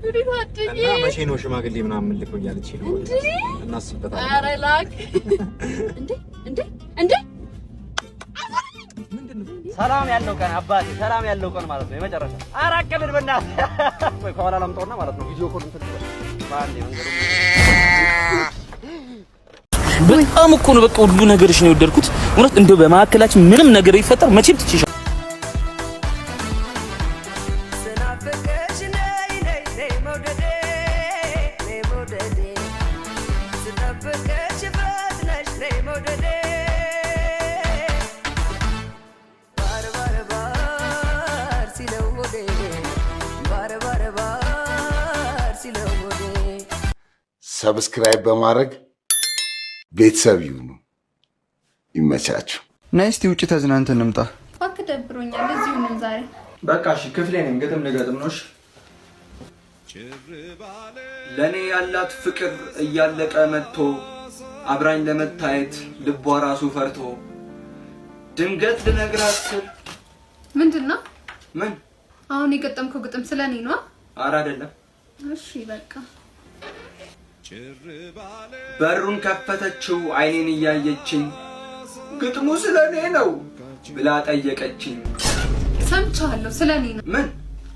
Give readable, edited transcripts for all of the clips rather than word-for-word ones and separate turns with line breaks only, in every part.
እና መቼ ነው ሽማግሌ ምናምን ልኮ እያለች ነው እናስበታለን።
ኧረ ላክ እንዴ
ሰላም ያለው ቀን አባቴ ሰላም ያለው ቀን ማለት ነው የመጨረሻ አራቀልን በእናትህ ወይ ከኋላ ላምጣውና ማለት ነው ቪዲዮ ኮል እንትን ባንዴ መንገሩ
በጣም እኮ ነው በቃ ሁሉ ነገርሽ ነው የወደድኩት እውነት እንደው በማከላችን ምንም ነገር ይፈጠር መቼም ትችይሻለሽ
ሰብስክራይብ በማድረግ ቤተሰብ ይሁኑ። ይመቻችሁ።
ናይስቲ ውጪ ተዝናንተን እንምጣ።
ፋክ ደብሮኛል። እዚሁ ነን ዛሬ።
በቃ እሺ፣ ክፍሌ ነኝ። ግጥም ልገጥም ነው። እሺ። ለኔ ያላት ፍቅር እያለቀ መጥቶ አብራኝ ለመታየት ልቧ ራሱ ፈርቶ ድንገት ልነግራት ስል
ምንድነው?
ምን
አሁን የገጠምከው ግጥም ስለኔ ነው?
ኧረ አይደለም።
እሺ በቃ
በሩን ከፈተችው አይኔን እያየችኝ ግጥሙ ስለኔ ነው ብላ ጠየቀችኝ።
ሰምቻለሁ ስለኔ ነው።
ምን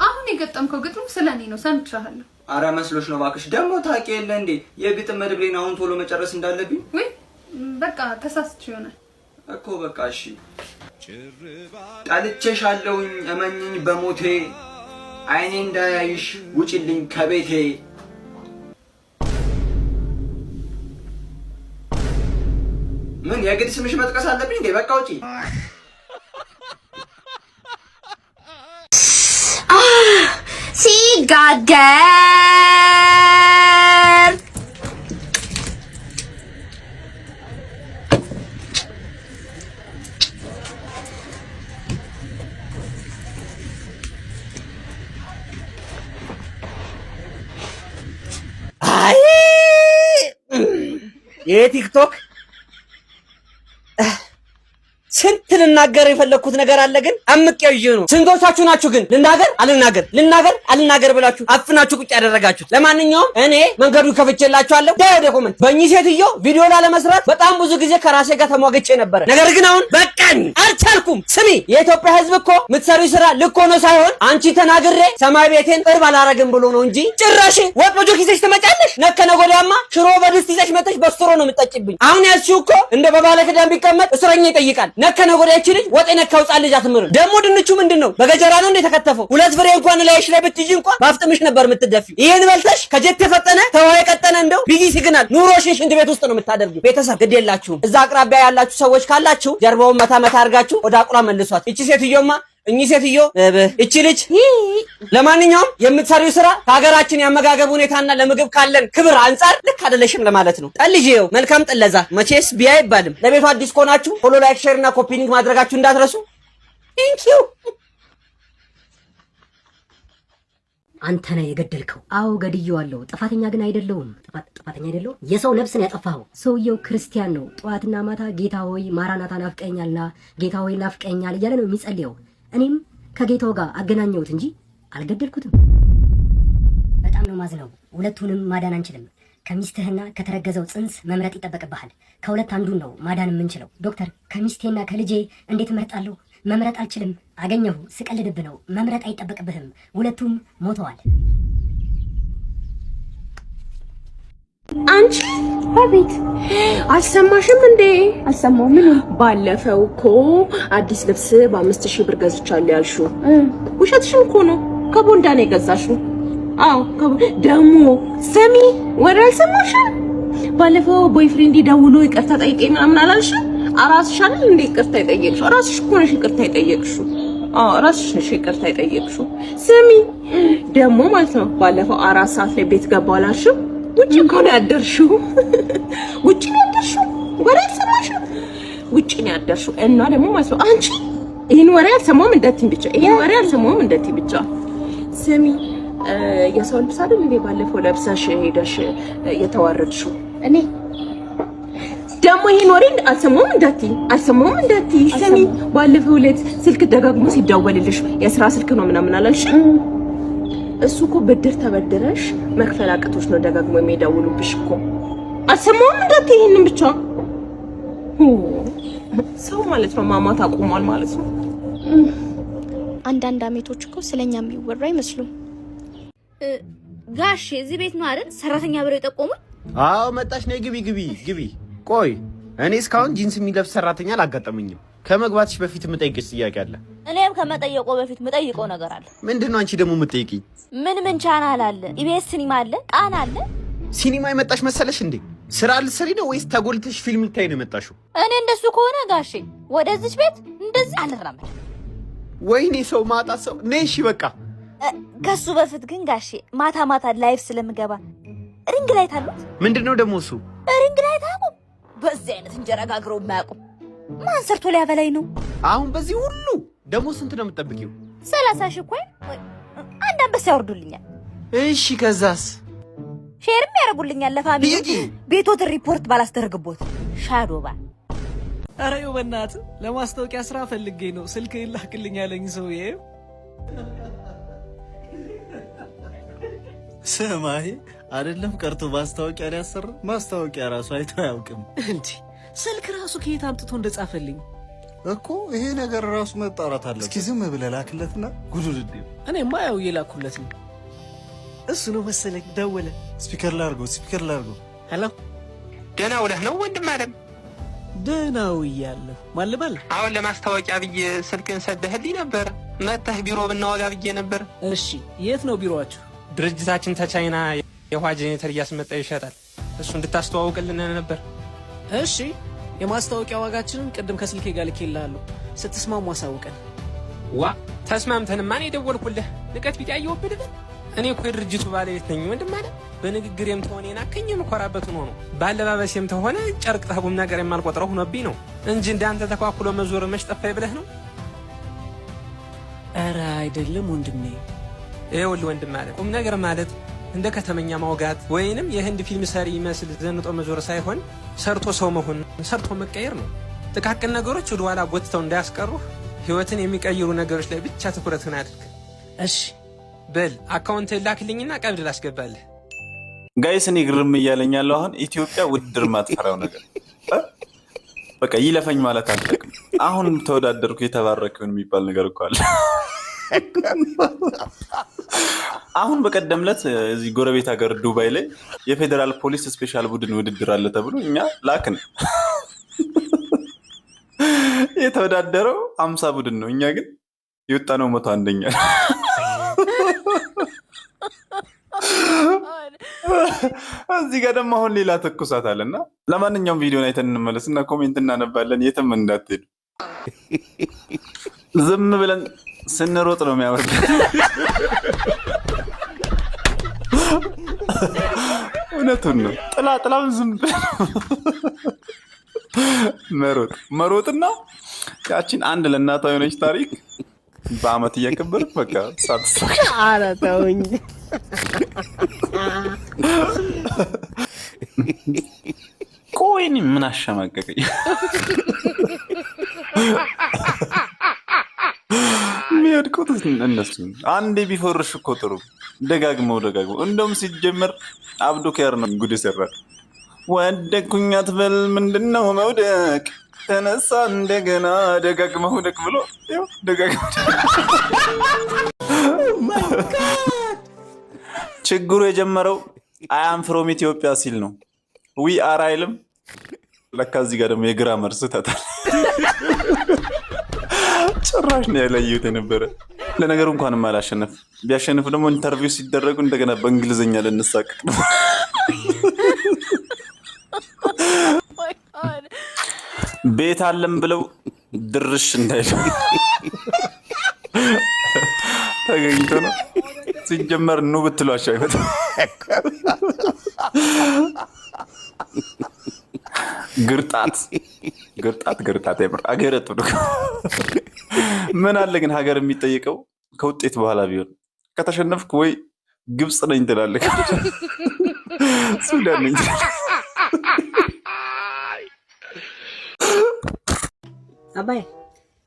አሁን የገጠምከው ግጥሙ ስለኔ ነው ሰምቻለሁ።
ኧረ መስሎሽ ነው እባክሽ። ደግሞ ታውቂ የለ እንዴ የግጥም መድብሌን አሁን ቶሎ መጨረስ እንዳለብኝ።
ወይ በቃ ተሳስቼ ይሆናል
እኮ በቃ እሺ። ጠልቼሻለሁኝ እመኝኝ በሞቴ አይኔ እንዳያይሽ ውጪልኝ ከቤቴ። ምን የግድ ስምሽ መጥቀስ አለብኝ እንዴ? በቃ ውጪ።
ሲጋገር
አይ የቲክቶክ ስንት ልናገር የፈለኩት ነገር አለ ግን አምቄው ይዤ ነው። ስንቶቻችሁ ናችሁ ግን ልናገር አልናገር ብላችሁ አፍናችሁ ቁጭ ያደረጋችሁት? ለማንኛውም እኔ መንገዱን ከፍቼላችኋለሁ። ወደ ኮሜንት በእኚህ ሴትዮ ቪዲዮ ላለመስራት በጣም ብዙ ጊዜ ከራሴ ጋር ተሟግቼ ነበረ። ነገር ግን አሁን በቃኝ፣ አልቻልኩም። ስሚ የኢትዮጵያ ሕዝብ እኮ የምትሰሪው ስራ ልክ ሆኖ ሳይሆን አንቺ ተናግሬ ሰማይ ቤቴን ቅርብ አላረግም ብሎ ነው እንጂ ጭራሽ ወጥ በጆ ኪስሽ ትመጫለሽ። ነከነ ጎዳማ ሽሮ በድስት ይዘሽ መጥተሽ በስትሮ ነው የምትጠጪብኝ። አሁን ያልሽው እኮ እንደ በባለ ክዳን ቢቀመጥ እስረኛ ይጠይቃል። ነከነ ጎዳያቺ ልጅ ወጥ የነካው ጻል ልጅ አትምርም። ደግሞ ድንቹ ምንድነው በገጀራ ነው እንደ ተከተፈው? ሁለት ፍሬ እንኳን ላይሽ ላይ ብትይጂ እንኳን ባፍጥምሽ ነበር የምትደፊው። ይሄን በልተሽ ከጀት የፈጠነ ተዋ የቀጠነ እንደው ቢዚ ሲግናል ኑሮሽን ሽንት ቤት ውስጥ ነው የምታደርጊው። ቤተሰብ ግድ የላችሁም። እዛ አቅራቢያ ያላችሁ ሰዎች ካላችሁ ጀርባውን መታ መታ አድርጋችሁ ወደ አቁራ መልሷት። እቺ ሴትዮማ እኚህ ሴትዮ እቺ ልጅ ለማንኛውም የምትሰሪው ስራ ከሀገራችን ያመጋገብ ሁኔታና ለምግብ ካለን ክብር አንፃር ልክ አይደለሽም ለማለት ነው። ጠልጄው መልካም ጥለዛ መቼስ ቢያ አይባልም። ለቤቱ አዲስ ከሆናችሁ ፎሎ፣ ላይክ፣ ሼር እና ኮፒ ሊንክ ማድረጋችሁ እንዳትረሱ። ቴንኪው።
አንተ ነህ የገደልከው? አዎ ገድዬዋለሁ። ጥፋተኛ ግን አይደለሁም። ጥፋተኛ አይደለሁም። የሰው ነፍስን ያጠፋኸው። ሰውየው ክርስቲያን ነው። ጠዋትና ማታ ጌታ ሆይ ማራናታ ናፍቀኛልና ጌታ ሆይ ናፍቀኛል እያለ ነው የሚጸልየው። እኔም ከጌታው ጋር አገናኘሁት እንጂ አልገደልኩትም። በጣም ነው ማዝነው። ሁለቱንም ማዳን አንችልም። ከሚስትህና ከተረገዘው ጽንስ መምረጥ ይጠበቅብሃል። ከሁለት አንዱን ነው ማዳን የምንችለው። ዶክተር ከሚስቴና ከልጄ እንዴት እመርጣለሁ? መምረጥ አልችልም። አገኘሁ። ስቀልድብ ነው። መምረጥ አይጠበቅብህም። ሁለቱም ሞተዋል።
አንቺ አቤት፣ አልሰማሽም እንዴ? አልሰማው። ምን? ባለፈው እኮ አዲስ ልብስ በ5000 ብር ገዝቻለሁ ያልሽው ውሸትሽን እኮ ነው። ከቦንዳ ነው የገዛሽው? አዎ። ደግሞ ስሚ፣ ወሬ አልሰማሽም? ባለፈው ቦይፍሬንድ ደውሎ ይቅርታ ጠይቀኝ ምናምን አላልሽም? አራስሽ አይደል እንዴ ይቅርታ የጠየቅሽው? አራስሽ እኮ ነሽ ይቅርታ የጠየቅሽው። አዎ ራስሽ ነሽ ይቅርታ የጠየቅሽው። ስሚ ደግሞ ማለት ነው ባለፈው 4 ሰዓት ላይ ቤት ገባሁ አላልሽም? ውጪ እኮ ነው ያደርሽው። ውጪ ነው ያደርሽው። ወሬ አልሰማሽም? ውጪ ነው ያደርሽው። እና ደግሞ ማለት ነው አንቺ ይሄን ወሬ አልሰማሁም እንደትም ብቻ ይሄን ወሬ አልሰማሁም እንደትም ብቻ። ስሚ የሰው ልብስ አይደል እንዴ ባለፈው ለብሰሽ ሄደሽ የተዋረድሽው? እኔ ደግሞ ይሄን ወሬ አልሰማሁም እንዳትዪ። ስሚ ባለፈው ዕለት ስልክ ደጋግሞ ሲደወልልሽ የስራ ስልክ ነው ምናምን አላልሽም? እሱ እኮ ብድር ተበድረሽ መክፈል አቅቶሽ ነው ደጋግሞ የሚደውሉብሽ እኮ። አልሰማሁም እንዳት ይሄንን ብቻ ሰው ማለት ነው ማማት አቁሟል ማለት ነው።
አንዳንድ አሜቶች እኮ ስለኛ የሚወራ አይመስሉም። ጋሼ እዚህ ቤት ነው አይደል ሰራተኛ ብለው የጠቆሙት?
አዎ መጣሽ። ነይ ግቢ። ቆይ እኔ እስካሁን ጂንስ የሚለብስ ሰራተኛ አላጋጠመኝም። ከመግባትሽ በፊት የምጠይቅሽ ጥያቄ አለ።
እኔም ከመጠየቆ በፊት የምጠይቀው ነገር አለ።
ምንድነው አንቺ ደግሞ የምትጠይቂኝ?
ምን ቻናል አለ? ኢቢኤስ ሲኒማ አለ? ቃና አለ?
ሲኒማ የመጣሽ መሰለሽ እንዴ? ስራ ልትሰሪ ነው ወይስ ተጎልተሽ ፊልም ልታይ ነው የመጣሽው?
እኔ እንደሱ ከሆነ ጋሼ ወደዚች ቤት እንደዚህ አልራመድ።
ወይኔ ሰው ማጣ ሰው ነይ። እሺ በቃ
ከሱ በፊት ግን ጋሼ ማታ ላይፍ ስለምገባ ሪንግ ላይት አሉት?
ምንድነው ደግሞ እሱ?
ሪንግ ላይት አቁም። በዚህ አይነት እንጀራ ጋግረው የማያውቁም ማን ሰርቶ ሊያበላኝ ነው?
አሁን በዚህ ሁሉ ደግሞ ስንት ነው የምትጠብቂው?
30 ሺህ ቆይ አንድ አንበሳ ያወርዱልኛል።
እሺ ከዛስ?
ሼርም ያደርጉልኛል ለፋሚሊ ቤቶትን ሪፖርት ባላስደርግቦት ሻዶባ።
አረ ይኸው በእናትህ ለማስታወቂያ ስራ ፈልጌ ነው ስልክ ይላክልኝ ያለኝ ሰውዬ።
ሰማይ አይደለም ቀርቶ ማስታወቂያ ሊያሰራ ማስታወቂያ ራሱ አይቶ አያውቅም
እንዴ! ስልክ ራሱ ከየት አምጥቶ እንደጻፈልኝ
እኮ ይሄ ነገር ራሱ መጣራት አለ። እስኪ ዝም ብለህ ላክለትና ጉዱልድ።
እኔማ ያው የላኩለት ነው። እሱ ነው መሰለኝ ደወለ።
ስፒከር ላድርገው።
ሄሎ
ደህና ውለህ ነው ወንድም አለም?
ደህና ውያለሁ። ማን ልበል?
አሁን ለማስታወቂያ ብዬ ስልክን ሰደህልኝ ነበር። መተህ ቢሮ ብናወጋ ብዬ ነበር።
እሺ የት ነው ቢሮአችሁ?
ድርጅታችን ተቻይና የውሃ ጄኔሬተር እያስመጣ ይሸጣል። እሱ እንድታስተዋውቅልን ነበር።
እሺ የማስታወቂያ ዋጋችንን ቅድም ከስልኬ ጋር ልኬልሃለሁ። ስትስማሙ አሳውቀን።
ዋ ተስማምተንማ እኔ ደወልኩልህ። ንቀት ቢጤ አየሁብህ። እኔ እኮ የድርጅቱ ባለቤት ነኝ ወንድም አለ። በንግግሬም ተሆነ ናከኝ የምኮራበት ሆኖ ነው። ባለባበሴም ተሆነ ጨርቅ ተጉም ነገር የማልቆጥረው ሆኖብኝ ነው እንጂ እንዳንተ ተኳኩሎ መዞር መሽጠፋይ ብለህ ነው።
ኧረ አይደለም ወንድሜ።
ይኸውልህ ወንድም አለ ቁም ነገር ማለት እንደ ከተመኛ ማውጋት ወይንም የህንድ ፊልም ሰሪ ይመስል ዘንጦ መዞር ሳይሆን ሰርቶ ሰው መሆን፣ ሰርቶ መቀየር ነው። ጥቃቅን ነገሮች ወደ ኋላ ጎትተው እንዳያስቀሩህ ህይወትን የሚቀይሩ ነገሮች ላይ ብቻ ትኩረትን አድርግ።
እሺ
በል አካውንት ላክልኝና ቀብድ ላስገባልህ።
ጋይስ እኔ ግርም እያለኝ ያለው አሁን ኢትዮጵያ ውድድር ማትፈራው ነገር በቃ ይለፈኝ ማለት አልጠቅም። አሁን ተወዳደርኩ የተባረከውን የሚባል ነገር እኮ አለ። አሁን በቀደም ዕለት እዚህ ጎረቤት ሀገር ዱባይ ላይ የፌዴራል ፖሊስ ስፔሻል ቡድን ውድድር አለ ተብሎ እኛ ላክን። የተወዳደረው 50 ቡድን ነው። እኛ ግን የወጣነው 101ኛ። እዚህ ጋር ደግሞ አሁን ሌላ ትኩሳት አለና ለማንኛውም ቪዲዮን አይተን እንመለስና ኮሜንት እናነባለን። የትም እንዳትሄዱ። ዝም ብለን ስንሮጥ ነው የሚያወጣ። እውነቱን ነው። ጥላውን ዝም ብለን መሮጥና ያቺን አንድ ለእናቷ የሆነች ታሪክ በአመት እያከበር በቃ ሳትስተካ
ኧረ ተውኝ።
ቆይኒ ምን አሸማቀቀኝ። የሚወድቁት እነሱ አንዴ ቢፈርሽ እኮ ጥሩ ደጋግመው እንደውም ሲጀመር አብዱ ኪያር ነው ጉድ ይሰራል። ወደኩኝ አትበል ምንድነው መውደቅ ተነሳ እንደገና ደጋግመው ደቅ ብሎ ያው ደጋግመው ችግሩ የጀመረው አያም ፍሮም ኢትዮጵያ ሲል ነው። ዊ አር አይልም። ለካ እዚህ ጋር ደግሞ የግራመር ስህተት አለ። ጭራሽ ነው ያለየሁት የነበረ። ለነገሩ እንኳንም አላሸነፍ። ቢያሸንፍ ደግሞ ኢንተርቪው ሲደረጉ እንደገና በእንግሊዝኛ ልንሳቀቅ ነው። ቤት አለም ብለው ድርሽ እንዳይሉ ተገኝቶ ነው። ሲጀመር ኑ ብትሏቸው አይመጣም። ግርጣት የምር አገረጡ ነው። ምን አለ ግን ሀገር የሚጠይቀው ከውጤት በኋላ ቢሆን ከተሸነፍክ ወይ ግብፅ ነኝ ትላለህ፣ ሱዳን ነኝ ትላለህ።
አባይ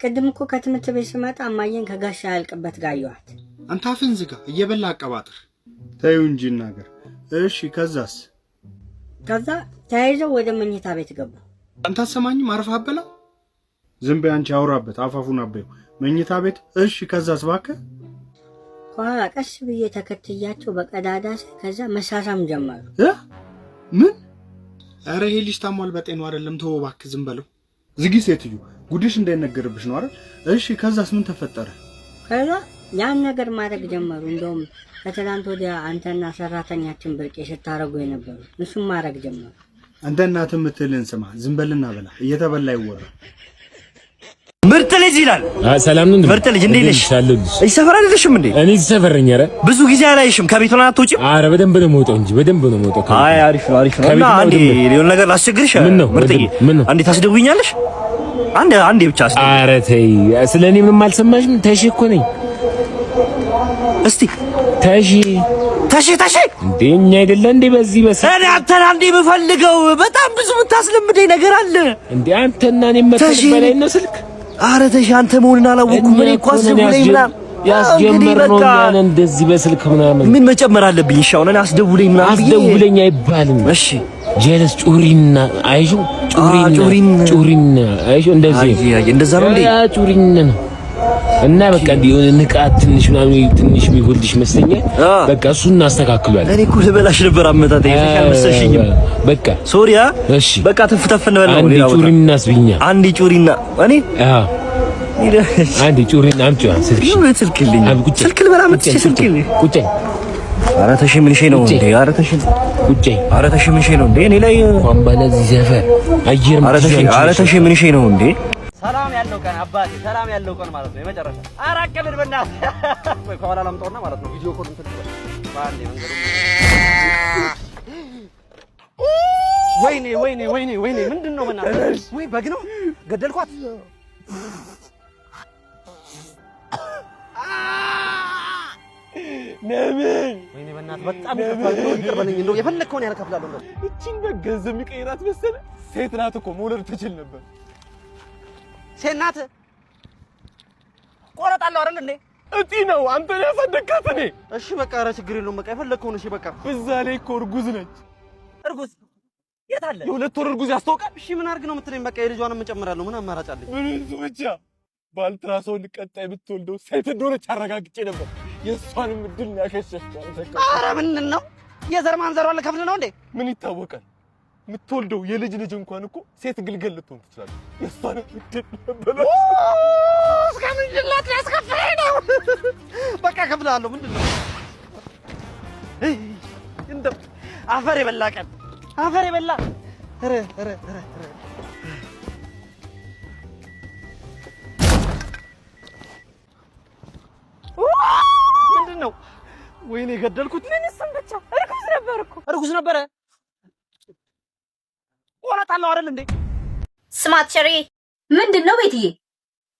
ቅድም እኮ ከትምህርት ቤት ስመጣ እማዬን ከጋሻ ያልቅበት ጋር አየኋት።
አንተ አፍን ዝጋ፣ እየበላ አቀባጥር። ተይው እንጂ እናገር። እሺ ከዛስ?
ከዛ ተያይዘው ወደ መኝታ ቤት ገቡ።
አንተ አሰማኝም አርፈህ አበላ። ዝም በይ አንቺ አውራበት፣ አፋፉን አበዩ። መኝታ ቤት እሺ ከዛስ? እባክህ
ከኋላ ቀስ ብዬ ተከትያቸው በቀዳዳ ከዛ መሳሳም ጀመሩ።
ምን? ኧረ ይሄ ልጅ ታሟል፣ በጤናው አይደለም። ተወው እባክህ፣ ዝም በለው። ዝጊ ሴትዮ፣ ጉድሽ እንዳይነገርብሽ ነው አይደል? እሺ ከዛስ ምን ተፈጠረ?
ከዛ ያን ነገር ማድረግ ጀመሩ። እንደውም ከትላንት ወዲያ አንተና ሰራተኛችን ብርቄ ስታረጉ የነበሩ እሱም ማድረግ ጀመሩ።
አንተ እናትህ የምትልህን ስማ፣ ዝም በልና በላ፣ እየተበላ ይወራ።
ምርጥ ልጅ ይላል።
ሰላም ነው።
ምርጥ ልጅ እንዴት ነሽ? እዚህ ሰፈር አይደለሽም እንዴ?
እኔ እዚህ ሰፈር ነኝ። ኧረ
ብዙ ጊዜ አላይሽም። ከቤት ሆነ አትወጪም?
ኧረ በደንብ ነው የምወጣው እንጂ በደንብ ነው የምወጣው።
አይ አሪፍ ነው አሪፍ ነው። እና አንዴ ሊሆን ነገር ላስቸግርሽ። ምርጥዬ አንዴ ታስደውኛለሽ? አንዴ ብቻ አስደውኝ።
ኧረ ተይ፣ ስለኔ ምንም አልሰማሽም? ተሽ እኮ ነኝ።
እስቲ
ተሽ
እንዴ
እኛ አይደለ እንዴ? በዚህ
እኔ አንተን አንዴ የምፈልገው በጣም ብዙ የምታስለምደኝ ነገር አለ
እንዴ። አንተና እኔ መተሽ በላይ ነው ስልክ።
ኧረ ተሽ አንተ መሆንን አላወኩም። እኔ እኮ አስደውለኝ ምናምን
ያስጀመርነው ያን እንደዚህ በስልክ ምናምን
ምን መጨመር አለብኝ? እሺ አሁን እኔ አስደውለኝ ምናምን
አስደውለኝ አይባልም።
እሺ
ጀለስ ጩሪና አይሹ ጩሪና አይሹ እንደዛ ነው እንዴ? ጩሪና ነው። እና በቃ እንዲሆነ ንቃት ትንሽ ምናምን ትንሽ የሚጎልሽ መስለኛል። በቃ እሱን እናስተካክሏለን።
እኔ እኮ ልበላሽ ነበር አመጣጤ አልመሰልሽኝም። በቃ ሶሪያ
እሺ
በቃ ተፍተፍ እንበል ነው።
አንዴ ጩሪና አስብኛ።
አንዴ ጩሪና እኔ
አንዴ ጩሪና አምጪ
ስልክልኝ ስልክ ልበላ መጥቼ ስልክልኝ ቁጭ። ኧረ ተሽ ምን ሸይ ነው እንዴ? ኧረ ተሽ
ቁጭ።
ኧረ ተሽ ምን ሸይ ነው እንዴ? እኔ ላይ
ባለዚህ ሰፈር አየር
ኧረ ተሽ ምን ሸይ ነው እንዴ? ሰላም ያለው ቀን አባቴ፣ ሰላም ያለው ቀን ማለት ነው የመጨረሻ። ኧረ አቀልድ በእናትህ ወይ ከኋላ ላምጣውና ማለት ነው ቪዲዮ ኮል እንትን ባንዴ መንገሩ። ወይኔ ምንድነው በእናትህ? ወይ በግ ነው ገደልኳት። ለምን? ወይኔ በእናትህ በጣም ይከፋል። ይቅር በለኝ፣ እንደው የፈለግከውን ያህል እከፍላለሁ።
እቺን በግ ገንዘብ የሚቀይራት መሰለህ? ሴት ናት እኮ መውለድ ትችል ነበር።
ሴት ናት። ቆረጣለሁ አይደል እንዴ?
እጢ ነው አንተ ነው ያሳደግካት። እኔ
እሺ በቃ ኧረ ችግር የለውም በቃ የፈለግከውን። እሺ በቃ
በዛ ላይ እኮ እርጉዝ ነች።
እርጉዝ የት አለ?
የሁለት ወር እርጉዝ ያስታውቃል።
እሺ ምን አድርግ ነው የምትለኝ? በቃ የልጇንም እጨምራለሁ። ምን አማራጭ አለኝ?
ምን እሱ ብቻ ባልትራሳውንድ ቀጣይ ብትወልደው ሴት እንደሆነች አረጋግጬ ነበር። የእሷንም እድል ነው ያከሸፍከው።
ኧረ ምንድን ነው የዘር ማንዘሯን ልከፍል ነው እንዴ?
ምን ይታወቃል? የምትወልደው የልጅ ልጅ እንኳን እኮ ሴት ግልገል ልትሆን ትችላለች። የእሷንም እድል ነበር።
እስከምን ጅላት ያስከፍለኝ ነው? በቃ እከፍልሃለሁ። ምንድን ነው እንደው አፈር የበላ ቀን አፈር የበላ ምንድን ነው? ወይኔ የገደልኩት ምን እሱን ብቻ። እርጉዝ ነበረ። ቆረጣለሁ አይደል እንዴ?
ስማት ቸሪ፣
ምንድን ነው ቤትዬ?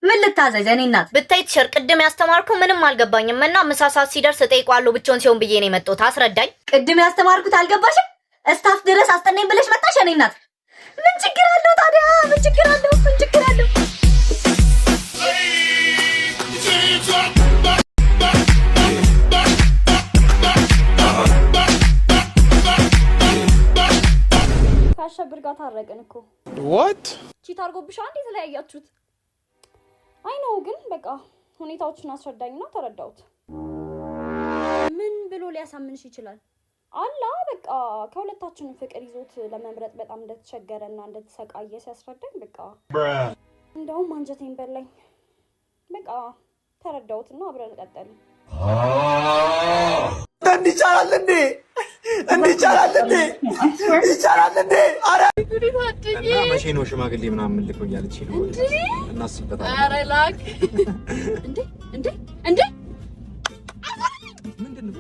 ምን ልታዘዝ? እኔ እናት
ብታይ ቲቸር፣ ቅድም ያስተማርኩ ምንም አልገባኝም እና ምሳ ሰዓት ሲደርስ እጠይቀዋለሁ ብቻውን ሲሆን ብዬ ነው የመጣሁት። አስረዳኝ።
ቅድም ያስተማርኩት አልገባሽም? እስታፍ ድረስ አስጠናኝ ብለሽ መጣሽ። እኔ እናት ምን ችግር አለው ታዲያ? ምን ችግር አለው?
ከአሸብር ጋር ታረቅን እኮ።
ዋት
ቺት አድርጎብሽ አንዴ የተለያያችሁት? አይ ነው ግን በቃ ሁኔታዎችን አስረዳኝና ተረዳሁት።
ምን ብሎ ሊያሳምንሽ ይችላል?
አላ በቃ ከሁለታችንም ፍቅር ይዞት ለመምረጥ በጣም እንደተቸገረና እንደተሰቃየ ሲያስረዳኝ በቃ እንደውም አንጀቴን በላኝ። በቃ ተረዳሁትና አብረን ቀጠልን።
እንዲቻላል እንዴ? አረ
እና መቼ ነው ሽማግሌ ምናምን ልከው እያለች ነው እናስበታለን።
አረ ላክ እንዴ
ምንድነው?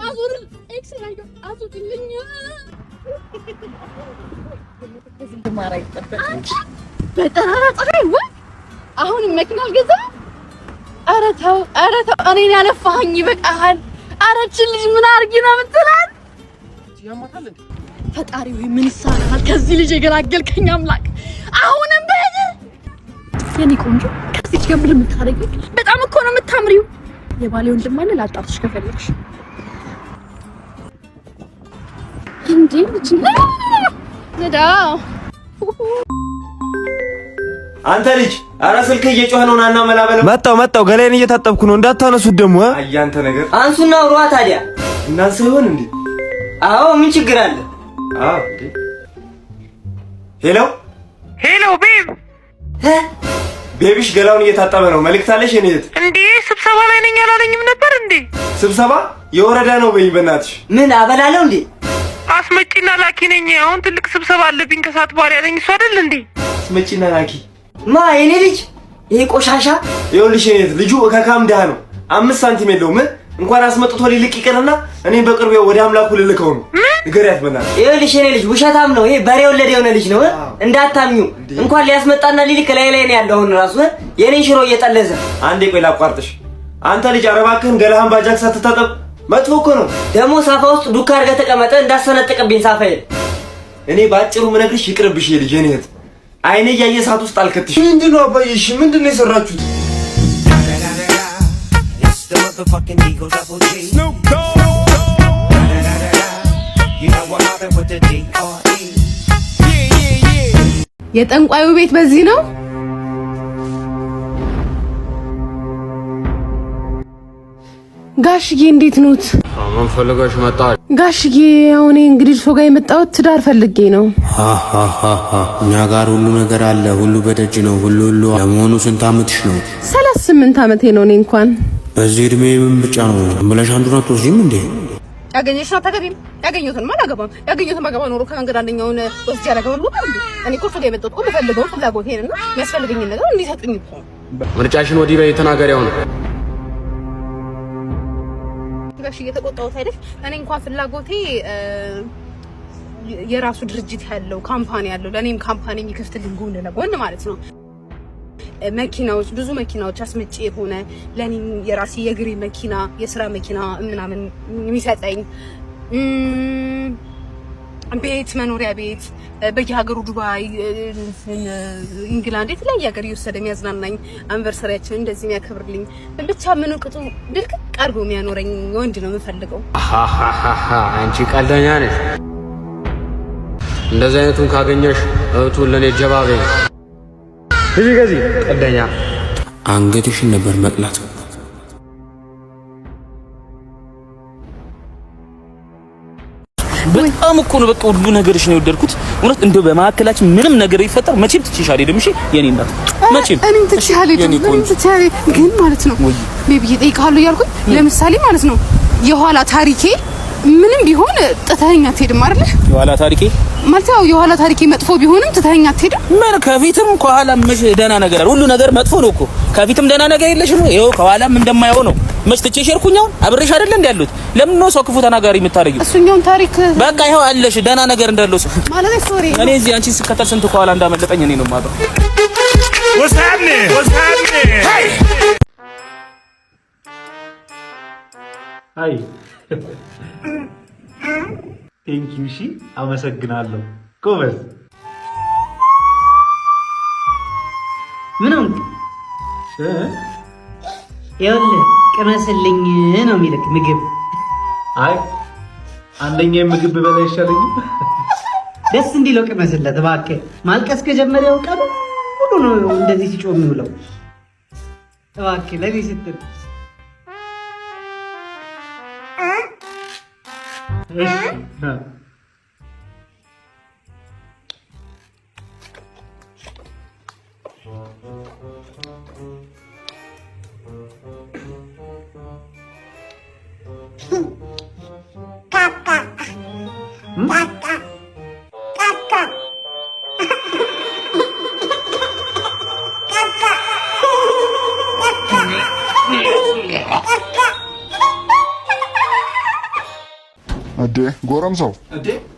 አዙር ኤክስ ላይ አዙልኝ። በጠራራ ፀሐይ ወይ አሁን መኪና አልገዛም። ኧረ ተው እኔን ያለፋኸኝ ይበቃሃል። ኧረ እቺ ልጅ ምን አድርጊ ነው የምትላት?
ያማታል እንዴ?
ፈጣሪ ወይ ምን ይሳናል? ከዚህ ልጅ የገላገልከኝ አምላክ። አሁንም በእኔ የኔ ቆንጆ ከዚህ ጋር ምን የምታረጊው? በጣም እኮ ነው የምታምሪው።
የባሌ ወንድም አለ ላጣጥሽ ከፈለግሽ እንዴ ልጅ ነዳ
አንተ ልጅ አረ ስልክ እየጮኸ ነው ናና መላበለ
መጣው ገላዬን እየታጠብኩ ነው እንዳታነሱት ደግሞ
አያንተ ነገር
አንሱና አውሯ ታዲያ
እናንተ ይሆን እንዴ
አዎ ምን ችግር አለ
አዎ ሄሎ ቤብ ቤቢሽ ገላውን እየታጠበ ነው መልእክት አለሽ የኔ እህት
እንዴ ስብሰባ ላይ ነኝ አላለኝም ነበር እንዴ
ስብሰባ የወረዳ ነው በይ በእናትሽ
ምን አበላለው እንዴ
አስመጪና ላኪ ነኝ አሁን ትልቅ ስብሰባ አለብኝ ከሰዓት በኋላ ያለኝ እሱ አይደል እንዴ
አስመጪና ላኪ
ማ የኔ ልጅ ይሄ ቆሻሻ
ይኸውልሽ የኔ እህት ልጁ ከካም ደሃ ነው 5 ሳንቲም የለውም እንኳን አስመጥቶ ሊልቅ ይቀርና እኔን በቅርብ ወደ አምላኩ ልልከው ነው ንገሪያት በእናትሽ
ይኸውልሽ የኔ ልጅ ውሸታም ነው ይሄ በሬ ወለደ የሆነ ልጅ ነው እንዳታምኙ እንኳን ሊያስመጣና ሊልክ ላይ ነው ያለው አሁን ራሱ የኔን ሽሮ እየጠለዘ
አንዴ ቆይ ላቋርጥሽ አንተ ልጅ አረባክህን ገላህን ባጃክ ሳትታጠብ መጥፎ እኮ ነው
ደግሞ ሳፋ ውስጥ ዱካ አድርገህ ተቀመጠ እንዳሰነጥቀብኝ ሳፋዬ እኔ ባጭሩ ምነግርሽ ይቅርብሽ የልጅ የኔ እህት አይኔ ያየ ሰዓት ውስጥ አልከትሽ
ምንድነው አባዬሽ ምንድነው የሰራችሁት
የጠንቋዩ ቤት በዚህ ነው ጋሽዬ እንዴት ኖት
ምን ፈልገሽ መጣ
ጋሽዬ አሁን እንግዲህ ሰው ጋር የመጣሁት ትዳር ፈልጌ ነው
እኛ ጋር ሁሉ ነገር አለ ሁሉ በደጅ ነው ሁሉ ለመሆኑ ስንት አመትሽ ነው
38 አመቴ ነው እኔ እንኳን
በዚህ እድሜ ምን ብቻ ነው ብለሽ አንዱን አትወስጂም እንዴ
ያገኘሽ ነው ታገቢም ያገኘሁትን ማን አገባም ያገኘሁትን ማገባ ኖሮ ከመንገድ አንደኛውን ወስጄ ያላገባም ነው እንዴ እኔ እኮ ሰው ጋር የመጣሁት እኮ በፈልገው ፍላጎቴንና የሚያስፈልገኝ ነገር እንዲሰጡኝ እኮ
ምርጫሽን ወዲህ በይ ተናገሪው ነው
ጋሽ እየተቆጣሁት አይደል እኔ እንኳን ፍላጎቴ የራሱ ድርጅት ያለው ካምፓኒ ያለው ለኔም ካምፓኒ የሚከፍትልኝ ጎን ለጎን ማለት ነው መኪናዎች ብዙ መኪናዎች አስመጪ የሆነ ለኔም የራሴ የግሪ መኪና የስራ መኪና ምናምን የሚሰጠኝ ቤት መኖሪያ ቤት በየሀገሩ ዱባይ እንግላንድ የተለያየ ሀገር እየወሰደ የሚያዝናናኝ አንቨርሰሪያችን እንደዚህ የሚያከብርልኝ ብቻ ምን ቅጡ ድልቅ አድርጎ የሚያኖረኝ ወንድ ነው የምፈልገው
አንቺ ቀልደኛ ነሽ እንደዚህ አይነቱን ካገኘሽ እህቱን ለኔ ጀባቤ እዚህ ገዚህ ቀልደኛ አንገትሽን ነበር መቅላት
በጣም እኮ ነው በቃ ሁሉ ነገርሽ ነው የወደድኩት እውነት እንደው በማከላችን ምንም ነገር ይፈጠር መቼም ትችሽ አልሄድም እሺ የኔ እናት መቼም
እኔም ትችሽ አልሄድም ግን ማለት ነው ቤቢዬ እጠይቅሃለሁ እያልኩኝ ለምሳሌ ማለት ነው የኋላ ታሪኬ ምንም ቢሆን ጥተኸኝ አትሄድም አይደል
የኋላ ታሪኬ
ማለት ያው የኋላ ታሪኬ መጥፎ ቢሆንም ትተኸኝ አትሄድም
ምን ከፊትም ከኋላም መች ደህና ነገር ሁሉ ነገር መጥፎ ነው እኮ ከፊትም ደህና ነገር የለሽም ይኸው ከኋላም እንደማይሆን ነው መች ትቼሽ ሄድኩኝ አሁን አብሬሽ አይደል እንዴ ያሉት ለምን ነው ሰው ክፉ ተናጋሪ የምታረጊው
እሱኛውን ታሪክ
በቃ ይኸው አለሽ ደህና ነገር እንዳለው ሰው
ማለት ሶሪ
እኔ እዚህ አንቺን ስከተል ስንት ከኋላ እንዳመለጠኝ እኔ ነው የማውቀው
What's happening? Hey!
አይ ቴንክ ዩ ሺ አመሰግናለሁ ጎበዝ
ምንም ይኸውልህ ቅመስልኝ ነው የሚልክ ምግብ
አይ አንደኛ ምግብ በላይ ይሻለኝ
ደስ እንዲለው ቅመስለት እባክህ ማልቀስ ከጀመረ ያውቃል ሁሉ ነው እንደዚህ ሲጮህ የሚውለው እባክህ ለኔ ስትል
እዴ ጎረምሳው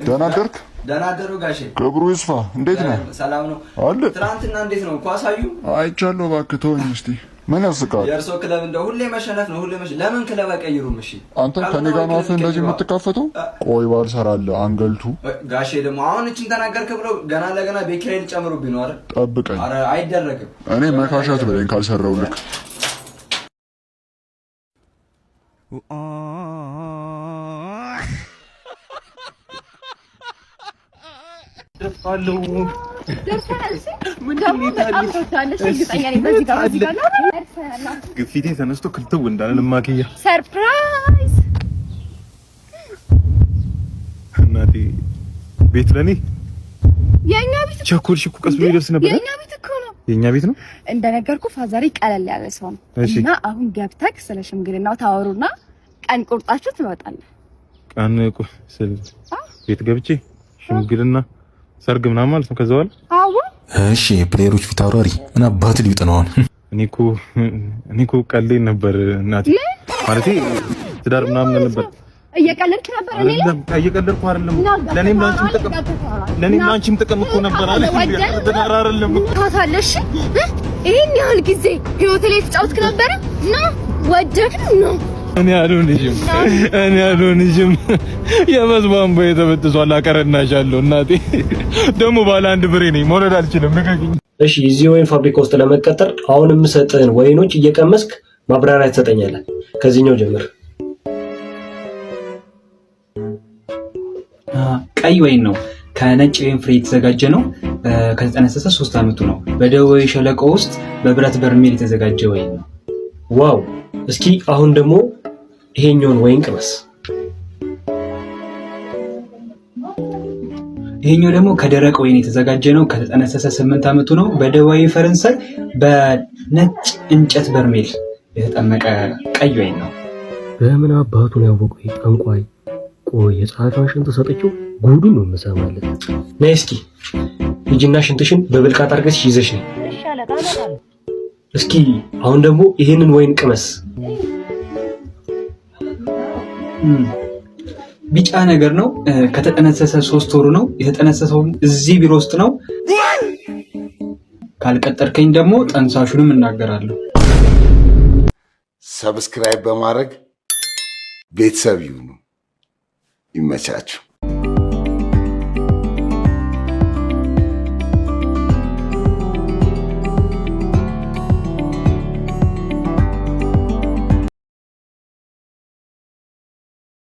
ደህና አደርክ?
ደህና አደሩ ጋሼ።
ክብሩ ይስፋ። እንዴት ነህ?
ሰላም ነው
አለ።
ትናንትና እንዴት ነው ኳስ አዩ?
አይቻለሁ። እባክህ ተወኝ እስቲ። ምን ያስቃል?
የእርሶ ክለብ እንደው ሁሌ መሸነፍ ነው ሁሌ ለምን ክለብ አይቀይሩም? እሺ
አንተ ከኔ ጋር ነው አፍህ እንደዚህ የምትካፈተው? ቆይ ባልሰራልህ አንገልቱ።
ጋሼ ደግሞ አሁን እቺን ተናገርክ ብለው ገና ለገና ቤኪራይ ሊጨምሩብኝ ነው አይደል?
ጠብቀኝ።
ኧረ አይደረግም።
እኔ መካሻት ብለኝ ካልሰራውልክ
ግፊቴ ተነስቶ ክልተው እንዳለ ለማከያ
ሰርፕራይዝ
እናቴ ቤት ለኔ
የኛ ቤት
ቸኮልሽ እኮ ቀስ ብሎ ይደርስ ነበር።
የኛ ቤት እኮ ነው።
የኛ ቤት ነው
እንደነገርኩ ፋዛሪ ቀለል ያለ ሰው ነው እና አሁን ገብተክ ስለ ሽምግልናው ታወሩና ቀን ቁርጣችሁ ትወጣለህ።
ቀን ቤት ገብቼ ሽምግልና ሰርግ ምናምን ማለት ነው። ከዛ በኋላ
አዎ
እሺ ፕሌየሮች ፊት አውራሪ ምን አባት ሊውጥ ነው አሁን?
እኔ እኮ ቀልዴን ነበር እናቴ ማለቴ ትዳር ምናምን ነበር።
እየቀለድክ ነበር? እኔ
እየቀለድኩ አይደለም። ለኔም ላንቺም ጥቅም እኮ ነበር አለ ትዳር አይደለም
ታታለሽ። ይሄን ያህል ጊዜ ህይወት ላይ ተጫውትክ ነበር እና ወደክ ነው።
እኔ አልሆንሽም የመስባን ቦይ ተበጥሷል። አቀረናሻለሁ እናቴ ደግሞ ባለ አንድ ብሬ ነኝ መውለድ አልችልም። ንገሪኝ።
እሺ እዚህ ወይን ፋብሪካ ውስጥ ለመቀጠር አሁን የምሰጥህን ወይኖች እየቀመስክ ማብራሪያ ትሰጠኛለህ። ከዚህኛው ጀምር።
ቀይ ወይን ነው። ከነጭ ወይን ፍሬ የተዘጋጀ ነው። ከተጠነሰሰ 3 ዓመቱ ነው። በደቡባዊ ሸለቆ ውስጥ በብረት በርሜል የተዘጋጀ ወይን ነው።
ዋው! እስኪ አሁን ደግሞ ይሄኛውን ወይን ቅመስ።
ይሄኛው ደግሞ ከደረቅ ወይን የተዘጋጀ ነው። ከተጠነሰሰ 8 ዓመቱ ነው። በደቡባዊ ፈረንሳይ በነጭ እንጨት በርሜል የተጠመቀ ቀይ ወይን ነው።
በምን አባቱን ያወቁ ጠንቋይ። ቆይ የጸሐፊዋን ሽንት ሰጥቼው ጉዱን ነው የምሰማለት። ነይ እስኪ ሂጂና ሽንትሽን በብልቃጥ አድርገሽ ይዘሽ ነይ። እስኪ አሁን ደግሞ ይሄንን ወይን ቅመስ።
ቢጫ ነገር ነው። ከተጠነሰሰ 3 ወሩ ነው። የተጠነሰሰው እዚህ ቢሮ ውስጥ ነው። ካልቀጠርከኝ ደግሞ ጠንሳሹንም እናገራለሁ።
ሰብስክራይብ በማድረግ ቤተሰብ ይሁኑ። ይመቻችሁ።